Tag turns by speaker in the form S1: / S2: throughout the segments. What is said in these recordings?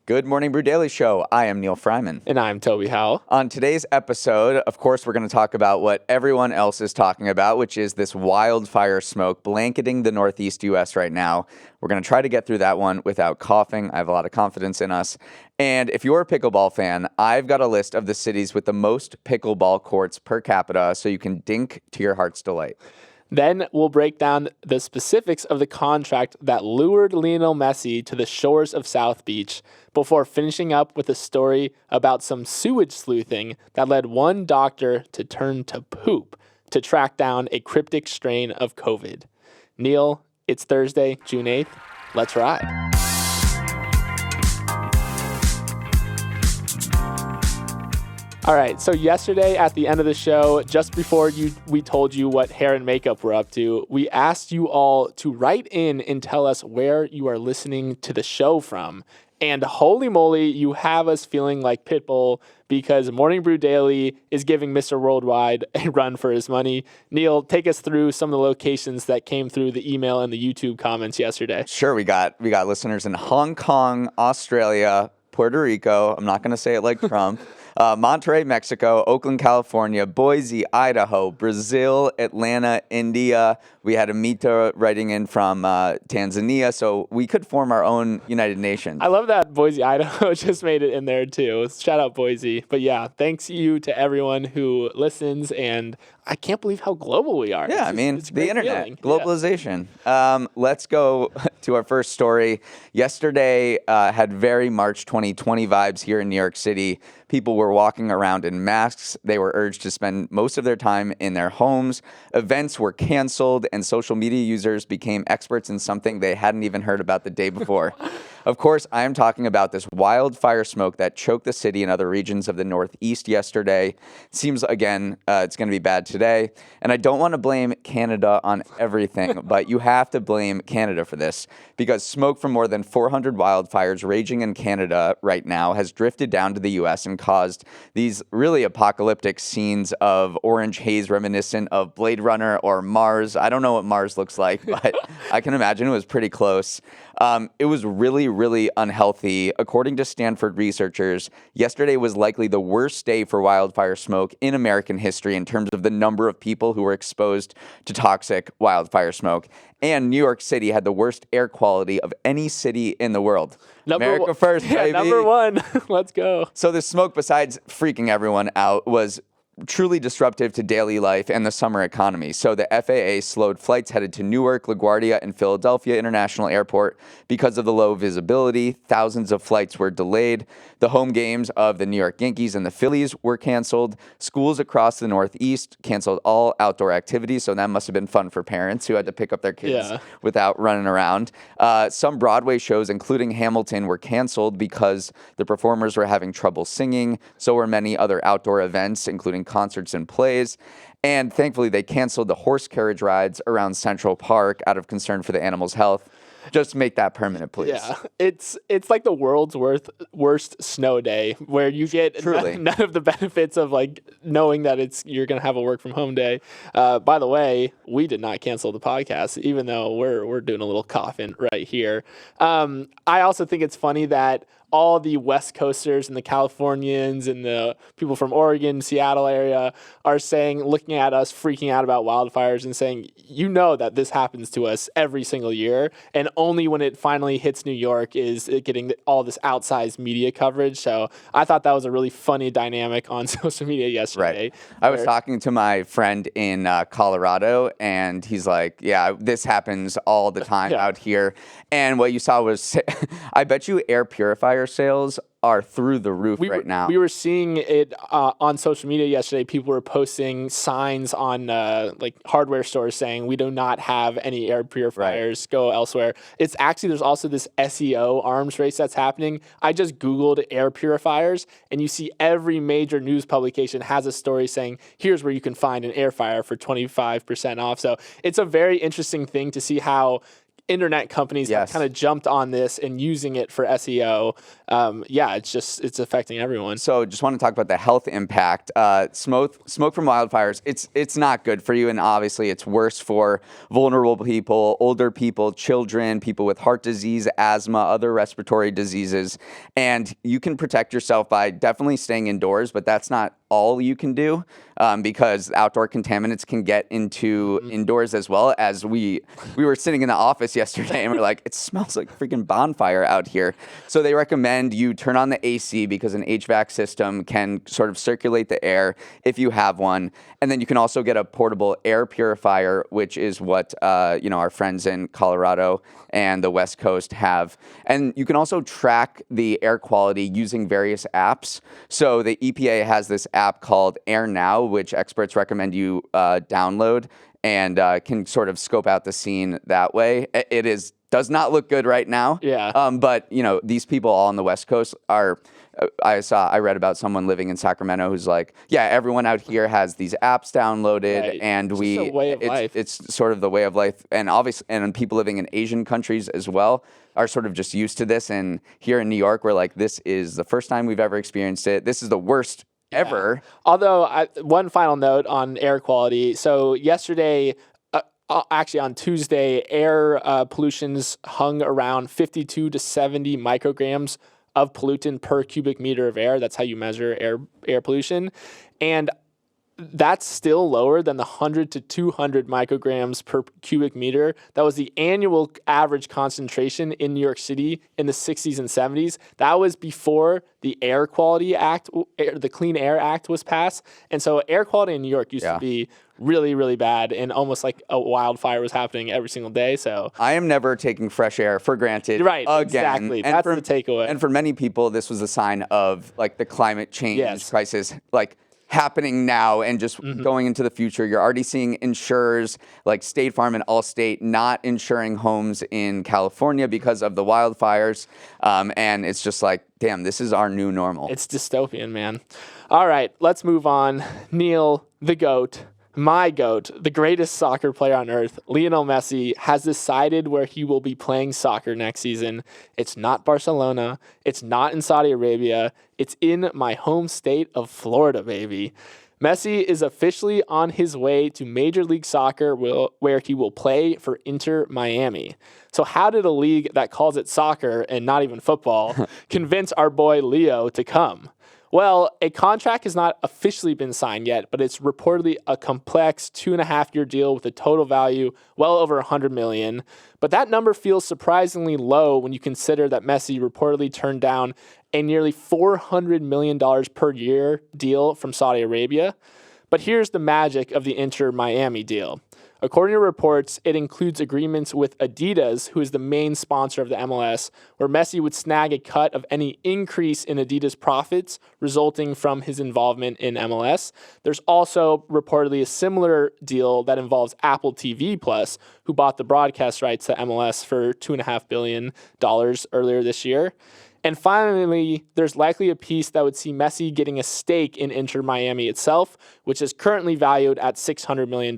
S1: Good morning, Brew Daily Show. I am Neal Fryman.
S2: And I'm Toby Howell.
S1: On today's episode, of course, we're going to talk about what everyone else is talking about, which is this wildfire smoke blanketing the Northeast U.S. right now. We're going to try to get through that one without coughing. I have a lot of confidence in us. And if you're a pickleball fan, I've got a list of the cities with the most pickleball courts per capita, so you can dink to your heart's delight.
S2: Then we'll break down the specifics of the contract that lured Lionel Messi to the shores of South Beach before finishing up with a story about some sewage sleuthing that led one doctor to turn to poop to track down a cryptic strain of COVID. Neal, it's Thursday, June 8th. Let's ride. All right, so yesterday at the end of the show, just before we told you what hair and makeup we're up to, we asked you all to write in and tell us where you are listening to the show from. And holy moly, you have us feeling like Pitbull because Morning Brew Daily is giving Mr. Worldwide a run for his money. Neal, take us through some of the locations that came through the email and the YouTube comments yesterday.
S1: Sure, we got listeners in Hong Kong, Australia, Puerto Rico. I'm not going to say it like Trump. Monterey, Mexico, Oakland, California, Boise, Idaho, Brazil, Atlanta, India. We had Amita writing in from Tanzania, so we could form our own United Nations.
S2: I love that Boise, Idaho just made it in there too. Shout out Boise. But yeah, thanks you to everyone who listens, and I can't believe how global we are.
S1: Yeah, it's the internet,
S2: feeling.
S1: globalization. Yeah. Let's go to our first story. Yesterday had very March 2020 vibes here in New York City. People were walking around in masks. They were urged to spend most of their time in their homes. Events were canceled, and social media users became experts in something they hadn't even heard about the day before. Of course, I am talking about this wildfire smoke that choked the city and other regions of the Northeast yesterday. Seems, again, it's going to be bad today. And I don't want to blame Canada on everything, but you have to blame Canada for this because smoke from more than 400 wildfires raging in Canada right now has drifted down to the U.S. and caused these really apocalyptic scenes of orange haze reminiscent of Blade Runner or Mars. I don't know what Mars looks like, but I can imagine it was pretty close. It was really unhealthy. According to Stanford researchers, yesterday was likely the worst day for wildfire smoke in American history in terms of the number of people who were exposed to toxic wildfire smoke. And New York City had the worst air quality of any city in the world. America first, baby.
S2: Number one. Let's go.
S1: So the smoke, besides freaking everyone out, was truly disruptive to daily life and the summer economy. So the FAA slowed flights headed to Newark, LaGuardia, and Philadelphia International Airport because of the low visibility. Thousands of flights were delayed. The home games of the New York Yankees and the Phillies were canceled. Schools across the Northeast canceled all outdoor activities, so that must have been fun for parents who had to pick up their kids without running around. Some Broadway shows, including Hamilton, were canceled because the performers were having trouble singing. So were many other outdoor events, including concerts and plays. And thankfully, they canceled the horse carriage rides around Central Park out of concern for the animals' health. Just make that permanent, please.
S2: Yeah, it's like the world's worst snow day where you get none of the benefits of like knowing that you're going to have a work from home day. By the way, we did not cancel the podcast, even though we're doing a little coughing right here. I also think it's funny that all the West Coasters and the Californians and the people from Oregon, Seattle area are looking at us freaking out about wildfires and saying, you know that this happens to us every single year. And only when it finally hits New York is it getting all this outsized media coverage. So I thought that was a really funny dynamic on social media yesterday.
S1: Right. I was talking to my friend in Colorado, and he's like, yeah, this happens all the time out here. And what you saw was, I bet you air purifier sales are through the roof right now.
S2: We were seeing it on social media yesterday. People were posting signs on like hardware stores saying we do not have any air purifiers. Right. Go elsewhere. It's actually, there's also this SEO arms race that's happening. I just Googled air purifiers, and you see every major news publication has a story saying here's where you can find an air fryer for 25% off. So it's a very interesting thing to see how internet companies have kind of jumped on this and using it for SEO. It's affecting everyone.
S1: So just want to talk about the health impact. Smoke from wildfires, it's not good for you, and obviously it's worse for vulnerable people, older people, children, people with heart disease, asthma, other respiratory diseases. And you can protect yourself by definitely staying indoors, but that's not all you can do, because outdoor contaminants can get into indoors as well. As we were sitting in the office yesterday and we're like, it smells like freaking bonfire out here. So they recommend you turn on the AC because an HVAC system can sort of circulate the air if you have one. And then you can also get a portable air purifier, which is what our friends in Colorado and the West Coast have. And you can also track the air quality using various apps. So the EPA has this app called Air Now, which experts recommend you download, and can sort of scope out the scene that way. It does not look good right now.
S2: Yeah.
S1: But these people all on the West Coast are. I read about someone living in Sacramento who's like, yeah, everyone out here has these apps downloaded,
S2: right.
S1: and
S2: it's a way of life.
S1: It's sort of the way of life, and obviously, and people living in Asian countries as well are sort of just used to this. And here in New York, we're like, this is the first time we've ever experienced it. This is the worst ever.
S2: Although, one final note on air quality. So yesterday, actually on Tuesday, air pollutions hung around 52 to 70 micrograms of pollutant per cubic meter of air. That's how you measure air pollution. And that's still lower than the 100 to 200 micrograms per cubic meter. That was the annual average concentration in New York City in the 60s and 70s. That was before the Air Quality Act, the Clean Air Act was passed. And so air quality in New York used to be really, really bad, and almost like a wildfire was happening every single day. So
S1: I am never taking fresh air for granted.
S2: Right,
S1: again.
S2: exactly.
S1: And
S2: that's the takeaway.
S1: And for many people, this was a sign of like the climate change crisis, like happening now and just going into the future. You're already seeing insurers like State Farm and Allstate not insuring homes in California because of the wildfires. And it's just like, damn, this is our new normal.
S2: It's dystopian, man. All right, let's move on. Neal, the GOAT, my GOAT, the greatest soccer player on earth, Lionel Messi, has decided where he will be playing soccer next season. It's not Barcelona. It's not in Saudi Arabia. It's in my home state of Florida, baby. Messi is officially on his way to Major League Soccer, where he will play for Inter Miami. So how did a league that calls it soccer and not even football convince our boy Leo to come? Well, a contract has not officially been signed yet, but it's reportedly a complex 2.5-year deal with a total value well over $100 million. But that number feels surprisingly low when you consider that Messi reportedly turned down a nearly $400 million per year deal from Saudi Arabia. But here's the magic of the Inter Miami deal. According to reports, it includes agreements with Adidas, who is the main sponsor of the MLS, where Messi would snag a cut of any increase in Adidas profits resulting from his involvement in MLS. There's also reportedly a similar deal that involves Apple TV Plus, who bought the broadcast rights to MLS for $2.5 billion earlier this year. And finally, there's likely a piece that would see Messi getting a stake in Inter Miami itself, which is currently valued at $600 million.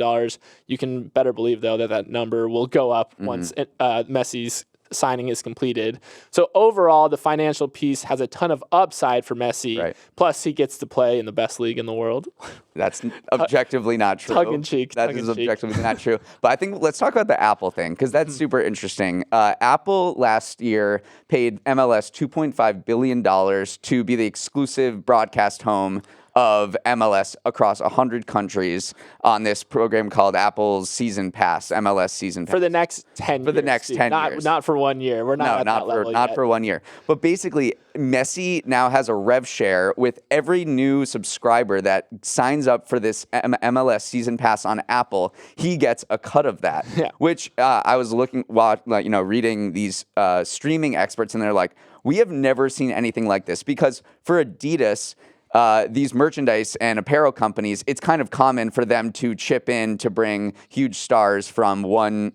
S2: You can better believe, though, that number will go up once Messi's signing is completed. So overall, the financial piece has a ton of upside for Messi.
S1: Right.
S2: Plus, he gets to play in the best league in the world.
S1: That's objectively not true.
S2: Tongue in cheek.
S1: That is objectively not true. But I think let's talk about the Apple thing, because that's super interesting. Apple last year paid MLS $2.5 billion to be the exclusive broadcast home of MLS across 100 countries on this program called Apple's Season Pass, MLS Season Pass.
S2: For the next 10 years.
S1: For the next 10 years.
S2: Not for 1 year. We're not at that level yet.
S1: Not for 1 year. But basically, Messi now has a rev share with every new subscriber that signs up for this MLS Season Pass on Apple. He gets a cut of that, which I was reading these streaming experts, and they're like, we have never seen anything like this, because for Adidas, these merchandise and apparel companies, it's kind of common for them to chip in to bring huge stars from one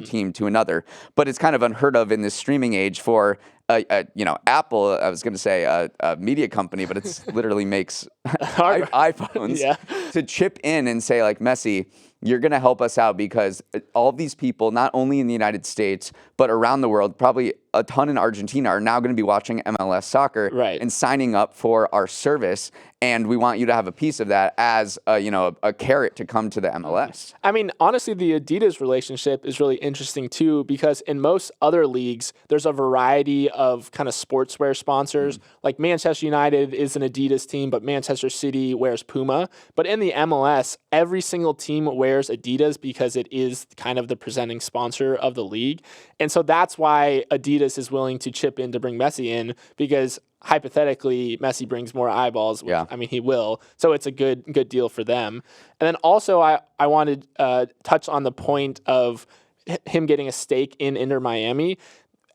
S1: team to another. But it's kind of unheard of in this streaming age for Apple. I was going to say a media company, but it's literally makes iPhones to chip in and say, like, Messi, you're going to help us out because all of these people, not only in the United States, but around the world, probably a ton in Argentina, are now going to be watching MLS soccer and signing up for our service. And we want you to have a piece of that as a carrot to come to the MLS.
S2: I mean, honestly, the Adidas relationship is really interesting too, because in most other leagues, there's a variety of kind of sportswear sponsors. Like Manchester United is an Adidas team, but Manchester City wears Puma. But in the MLS, every single team wears Adidas because it is kind of the presenting sponsor of the league. And so that's why Adidas is willing to chip in to bring Messi in, because hypothetically, Messi brings more eyeballs. Which, I mean, he will. So it's a good deal for them. And then also, I wanted to touch on the point of him getting a stake in Inter Miami.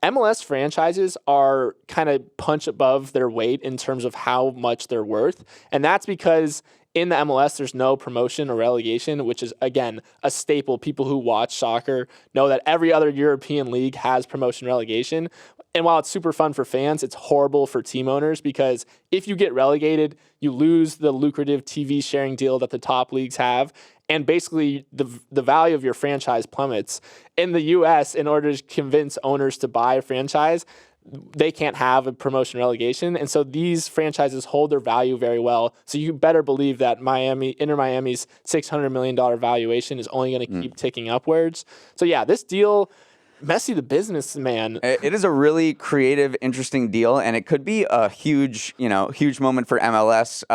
S2: MLS franchises are kind of punch above their weight in terms of how much they're worth. And that's because in the MLS, there's no promotion or relegation, which is, again, a staple. People who watch soccer know that every other European league has promotion relegation. And while it's super fun for fans, it's horrible for team owners, because if you get relegated, you lose the lucrative TV sharing deal that the top leagues have. And basically, the value of your franchise plummets. In the U.S., in order to convince owners to buy a franchise, they can't have a promotion relegation. And so these franchises hold their value very well. So you better believe that Inter Miami's $600 million valuation is only going to keep ticking upwards. So yeah, this deal, Messi the businessman.
S1: It is a really creative, interesting deal, and it could be a huge moment for MLS.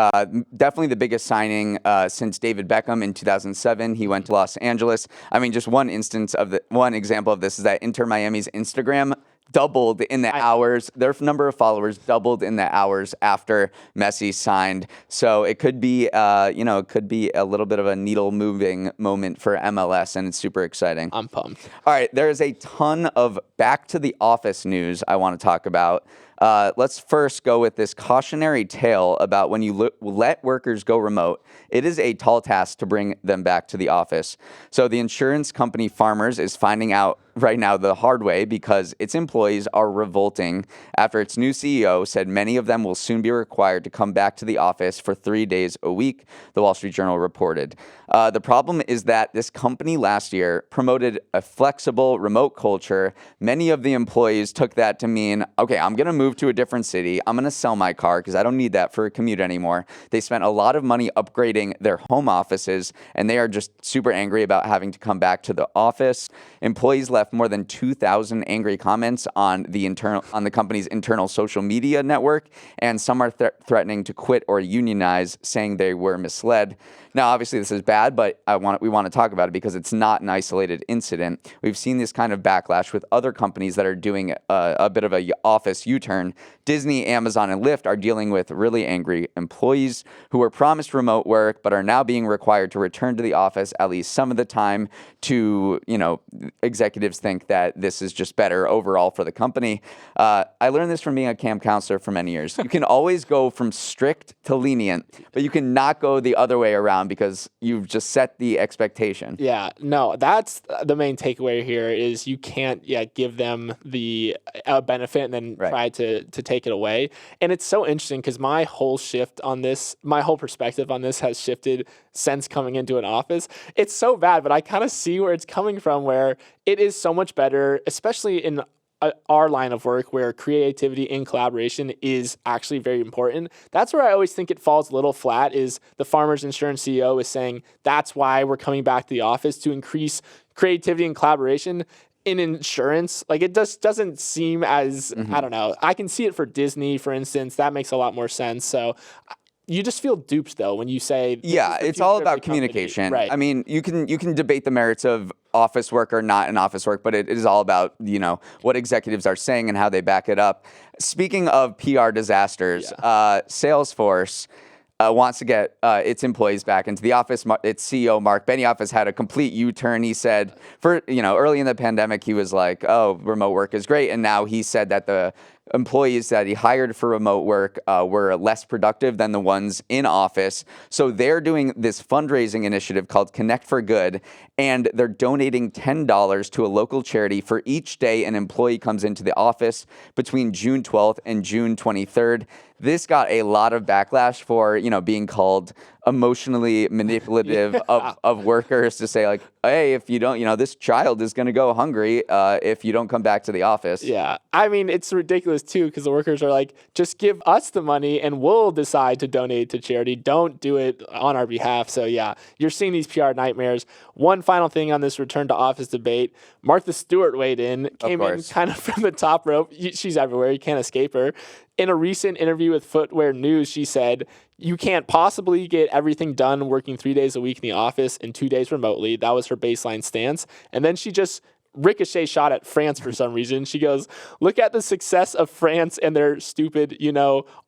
S1: Definitely the biggest signing since David Beckham in 2007. He went to Los Angeles. I mean, just one example of this is that Inter Miami's Instagram doubled in the hours. Their number of followers doubled in the hours after Messi signed. So it could be, it could be a little bit of a needle moving moment for MLS, and it's super exciting.
S2: I'm pumped.
S1: All right, there is a ton of back to the office news I want to talk about. Let's first go with this cautionary tale about when you let workers go remote. It is a tall task to bring them back to the office. So the insurance company Farmers is finding out right now the hard way because its employees are revolting after its new CEO said many of them will soon be required to come back to the office for 3 days a week, the Wall Street Journal reported. The problem is that this company last year promoted a flexible remote culture. Many of the employees took that to mean, okay, I'm going to move to a different city. I'm going to sell my car because I don't need that for a commute anymore. They spent a lot of money upgrading their home offices, and they are just super angry about having to come back to the office. Employees left more than 2,000 angry comments on the company's internal social media network, and some are threatening to quit or unionize, saying they were misled. Now, obviously, this is bad, but we want to talk about it because it's not an isolated incident. We've seen this kind of backlash with other companies that are doing a bit of a office U-turn. Disney, Amazon, and Lyft are dealing with really angry employees who were promised remote work but are now being required to return to the office at least some of the time. Executives think that this is just better overall for the company. I learned this from being a camp counselor for many years. You can always go from strict to lenient, but you cannot go the other way around because you've just set the expectation.
S2: Yeah, no, that's the main takeaway here is you can't give them the benefit and then try to take it away. And it's so interesting because my whole perspective on this has shifted since coming into an office. It's so bad, but I kind of see where it's coming from, where it is so much better, especially in our line of work where creativity and collaboration is actually very important. That's where I always think it falls a little flat, is the Farmers Insurance CEO is saying that's why we're coming back to the office, to increase creativity and collaboration in insurance. Like, it just doesn't seem as, I don't know. I can see it for Disney, for instance. That makes a lot more sense. So you just feel duped though when you say,
S1: it's all about communication. Right. I mean, you can debate the merits of office work or not in office work, but it is all about, what executives are saying and how they back it up. Speaking of PR disasters, Salesforce wants to get its employees back into the office. Its CEO, Mark Benioff, has had a complete U-turn. He said, early in the pandemic, he was like, oh, remote work is great. And now he said that the employees that he hired for remote work were less productive than the ones in office. So they're doing this fundraising initiative called Connect for Good, and they're donating $10 to a local charity for each day an employee comes into the office between June 12th and June 23rd. This got a lot of backlash for, being called emotionally manipulative of workers to say, like, hey, if you don't, this child is going to go hungry if you don't come back to the office.
S2: Yeah. I mean, it's ridiculous, too, because the workers are like, just give us the money and we'll decide to donate to charity. Don't do it on our behalf. So, yeah, you're seeing these PR nightmares. One final thing on this return to office debate. Martha Stewart weighed in, came in kind of from the top rope. She's everywhere. You can't escape her. In a recent interview with Footwear News, she said, you can't possibly get everything done working 3 days a week in the office and 2 days remotely. That was her baseline stance. And then she just ricochet shot at France for some reason. She goes, look at the success of France and their stupid,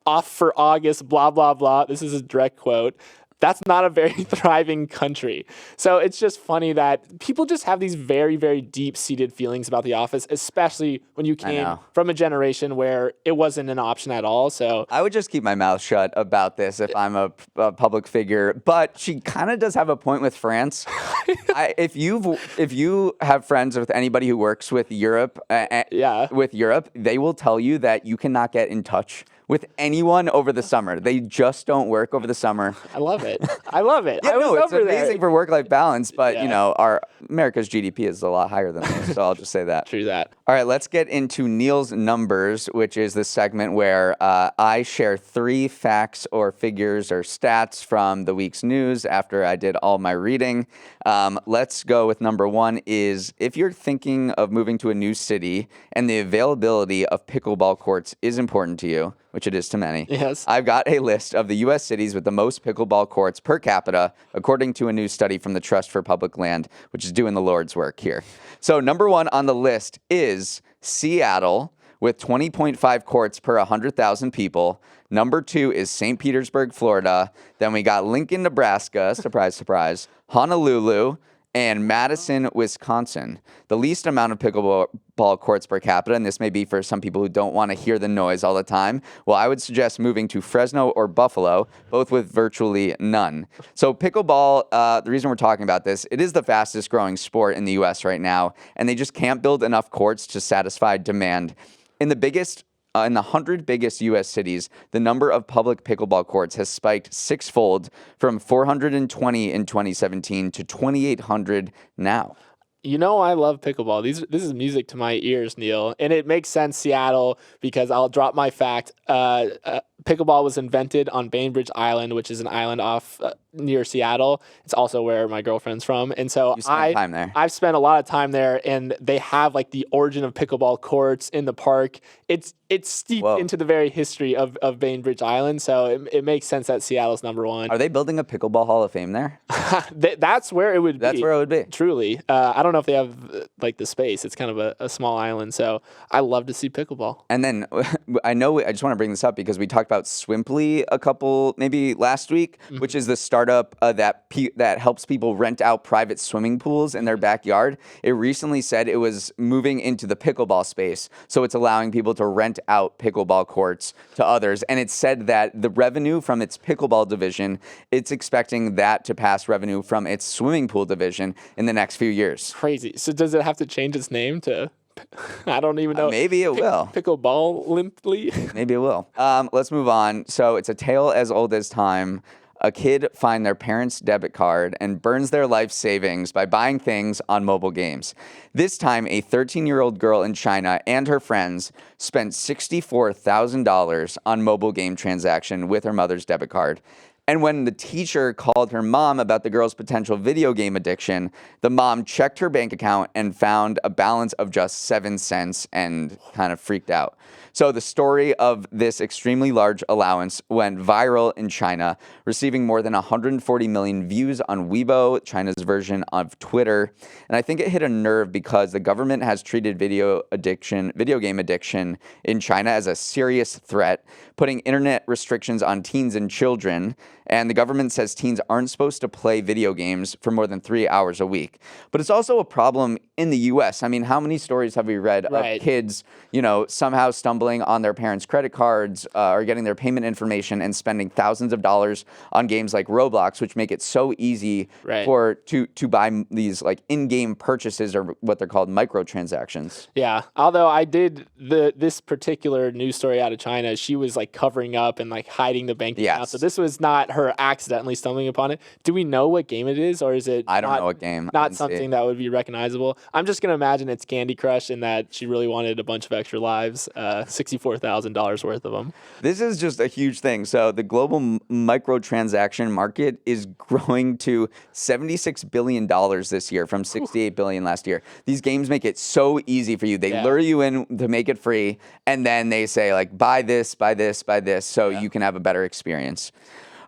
S2: off for August, blah, blah, blah. This is a direct quote. That's not a very thriving country. So it's just funny that people just have these very, very deep-seated feelings about The Office, especially when you came from a generation where it wasn't an option at all. So
S1: I would just keep my mouth shut about this if I'm a public figure. But she kind of does have a point with France. If you have friends with anybody who works with Europe, they will tell you that you cannot get in touch with anyone over the summer. They just don't work over the summer.
S2: I love it.
S1: Yeah,
S2: it's
S1: amazing for work-life balance, but our America's GDP is a lot higher than this, so I'll just say that.
S2: True that.
S1: All right, let's get into Neal's Numbers, which is the segment where I share 3 facts or figures or stats from the week's news after I did all my reading. Let's go with number 1 is if you're thinking of moving to a new city and the availability of pickleball courts is important to you, which it is to many.
S2: Yes.
S1: I've got a list of the U.S. cities with the most pickleball courts per capita, according to a new study from the Trust for Public Land, which is doing the Lord's work here. So number 1 on the list is Seattle with 20.5 courts per 100,000 people. Number 2 is St. Petersburg, Florida. Then we got Lincoln, Nebraska, surprise, surprise, Honolulu, and Madison, Wisconsin. The least amount of pickleball courts per capita, and this may be for some people who don't want to hear the noise all the time, well, I would suggest moving to Fresno or Buffalo, both with virtually none. So pickleball, the reason we're talking about this, it is the fastest growing sport in the U.S. right now, and they just can't build enough courts to satisfy demand. In the 100 biggest U.S. cities, the number of public pickleball courts has spiked 6-fold from 420 in 2017 to 2,800 now.
S2: I love pickleball. This is music to my ears, Neal. And it makes sense, Seattle, because I'll drop my fact. Pickleball was invented on Bainbridge Island, which is an island off near Seattle. It's also where my girlfriend's from. And so
S1: time there.
S2: I've spent a lot of time there, and they have like the origin of pickleball courts in the park. It's steeped into the very history of Bainbridge Island. So it makes sense that Seattle's number 1.
S1: Are they building a pickleball Hall of Fame there?
S2: That's where it would be.
S1: That's where it would be.
S2: Truly. I don't know if they have like the space. It's kind of a small island. So I love to see pickleball.
S1: And then I just want to bring this up because we talked about Swimply maybe last week, which is the startup that helps people rent out private swimming pools in their backyard. It recently said it was moving into the pickleball space. So it's allowing people to rent out pickleball courts to others. And it said that the revenue from its pickleball division, it's expecting that to pass revenue from its swimming pool division in the next few years.
S2: Crazy. So does it have to change its name to... I don't even know.
S1: Maybe it will.
S2: Pickleball limply.
S1: Maybe it will. Let's move on. So it's a tale as old as time. A kid finds their parents' debit card and burns their life savings by buying things on mobile games. This time, a 13-year-old girl in China and her friends spent $64,000 on mobile game transaction with her mother's debit card. And when the teacher called her mom about the girl's potential video game addiction, the mom checked her bank account and found a balance of just 7 cents and kind of freaked out. So the story of this extremely large allowance went viral in China, receiving more than 140 million views on Weibo, China's version of Twitter. And I think it hit a nerve because the government has treated video game addiction in China as a serious threat, putting internet restrictions on teens and children. And the government says teens aren't supposed to play video games for more than 3 hours a week. But it's also a problem in the U.S. I mean, how many stories have we read of kids, somehow stumbling on their parents' credit cards or getting their payment information and spending thousands of dollars on games like Roblox, which make it so easy to buy these like in-game purchases or what they're called microtransactions.
S2: Yeah. Although I did this particular news story out of China, she was like covering up and like hiding the bank account. So this was not her accidentally stumbling upon it. Do we know what game it is, or is it?
S1: I don't know what game.
S2: Not something that would be recognizable. I'm just gonna imagine it's Candy Crush and that she really wanted a bunch of extra lives, $64,000 worth of them.
S1: This is just a huge thing. So the global microtransaction market is growing to $76 billion this year from $68 billion last year. These games make it so easy for you. They lure you in to make it free, and then they say like, buy this, so you can have a better experience.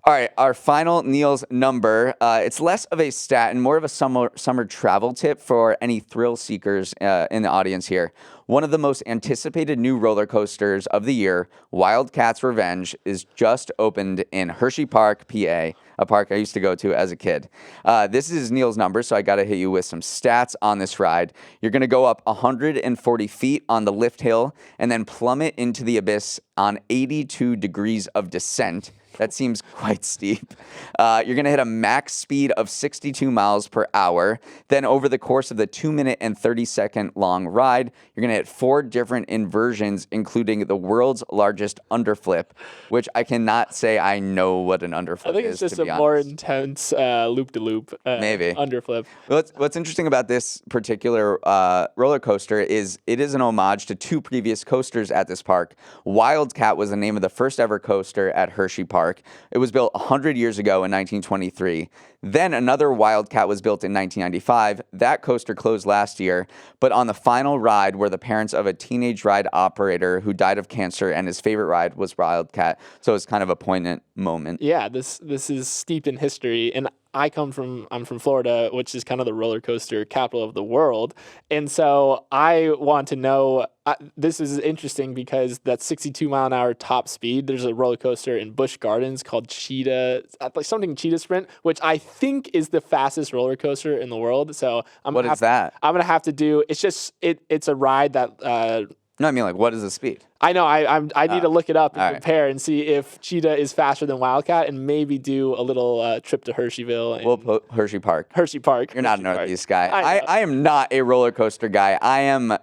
S1: All right, our final Neal's number. It's less of a stat and more of a summer travel tip for any thrill seekers in the audience here. One of the most anticipated new roller coasters of the year, Wildcats Revenge, is just opened in Hershey Park, PA, a park I used to go to as a kid. This is Neal's number, so I got to hit you with some stats on this ride. You're going to go up 140 feet on the lift hill and then plummet into the abyss on 82 degrees of descent. That seems quite steep. You're going to hit a max speed of 62 miles per hour. Then over the course of the 2-minute and 30-second long ride, you're going to hit 4 different inversions, including the world's largest underflip, which I cannot say I know what an underflip is.
S2: I think it's just a more intense loop-de-loop
S1: maybe
S2: underflip.
S1: What's interesting about this particular roller coaster is it is an homage to 2 previous coasters at this park. Wildcat was the name of the first ever coaster at Hershey Park. It was built 100 years ago in 1923. Then another Wildcat was built in 1995. That coaster closed last year, but on the final ride were the parents of a teenage ride operator who died of cancer, and his favorite ride was Wildcat. So it's kind of a poignant moment.
S2: Yeah, this is steeped in history, and I'm from Florida, which is kind of the roller coaster capital of the world. And so I want to know, this is interesting because that 62 mile an hour top speed, there's a roller coaster in Busch Gardens called Cheetah Sprint, which I think is the fastest roller coaster in the world. So I'm going to have to do, it's a ride that,
S1: no, I mean, like, what is the speed?
S2: I know. I need to look it up and compare and see if Cheetah is faster than Wildcat, and maybe do a little trip to Hersheyville.
S1: We'll put Hershey Park.
S2: Hershey Park.
S1: You're not a Northeast guy. I am not a roller coaster guy. I am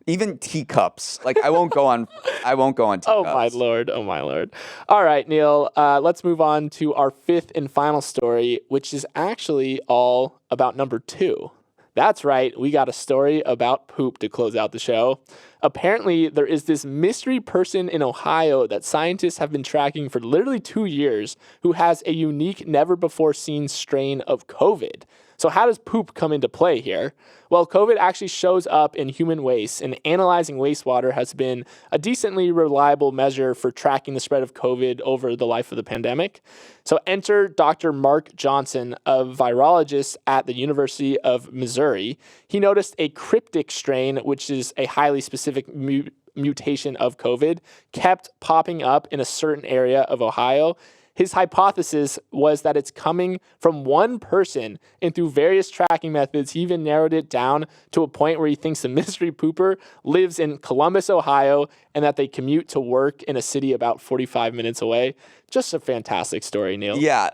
S1: even teacups. Like, I won't go on teacups.
S2: Oh my lord. All right, Neal. Let's move on to our 5th and final story, which is actually all about number 2. That's right, we got a story about poop to close out the show. Apparently, there is this mystery person in Ohio that scientists have been tracking for literally 2 years who has a unique, never-before-seen strain of COVID. So how does poop come into play here? Well, COVID actually shows up in human waste, and analyzing wastewater has been a decently reliable measure for tracking the spread of COVID over the life of the pandemic. So enter Dr. Mark Johnson, a virologist at the University of Missouri. He noticed a cryptic strain, which is a highly specific mutation of COVID, kept popping up in a certain area of Ohio. His hypothesis was that it's coming from one person, and through various tracking methods, he even narrowed it down to a point where he thinks the mystery pooper lives in Columbus, Ohio, and that they commute to work in a city about 45 minutes away. Just a fantastic story, Neal.
S1: Yeah.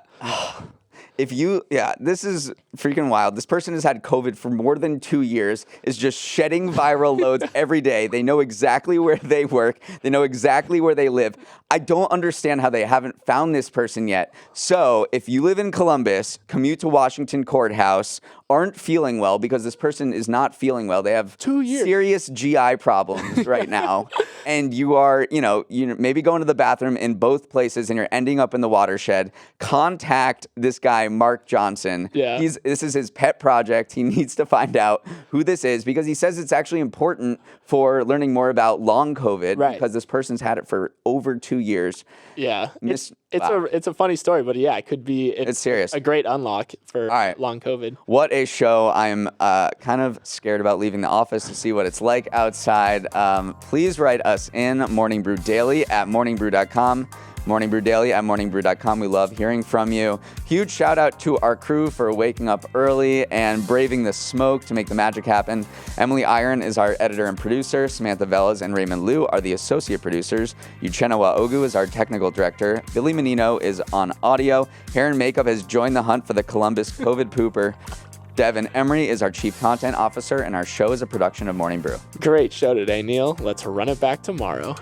S1: This is freaking wild. This person has had COVID for more than 2 years, is just shedding viral loads every day. They know exactly where they work. They know exactly where they live. I don't understand how they haven't found this person yet. So if you live in Columbus, commute to Washington Courthouse, aren't feeling well because this person is not feeling well. They have
S2: 2 years.
S1: Serious GI problems right now. And you are, maybe going to the bathroom in both places and you're ending up in the watershed. Contact this guy, Mark Johnson.
S2: Yeah.
S1: This is his pet project. He needs to find out who this is because he says it's actually important for learning more about long COVID because this person's had it for over 2 years.
S2: Yeah. It's a funny story, but yeah, it could be
S1: it's serious.
S2: A great unlock for long COVID.
S1: What a show. I'm kind of scared about leaving the office to see what it's like outside. Please write us in Morning Brew Daily at morningbrew.com. Morning Brew Daily at morningbrew.com. We love hearing from you. Huge shout out to our crew for waking up early and braving the smoke to make the magic happen. Emily Iron is our editor and producer. Samantha Velez and Raymond Liu are the associate producers. Uchenna Ogu is our technical director. Billy Menino is on audio. Hair and Makeup has joined the hunt for the Columbus COVID pooper. Devin Emery is our chief content officer, and our show is a production of Morning Brew.
S2: Great show today, Neal. Let's run it back tomorrow.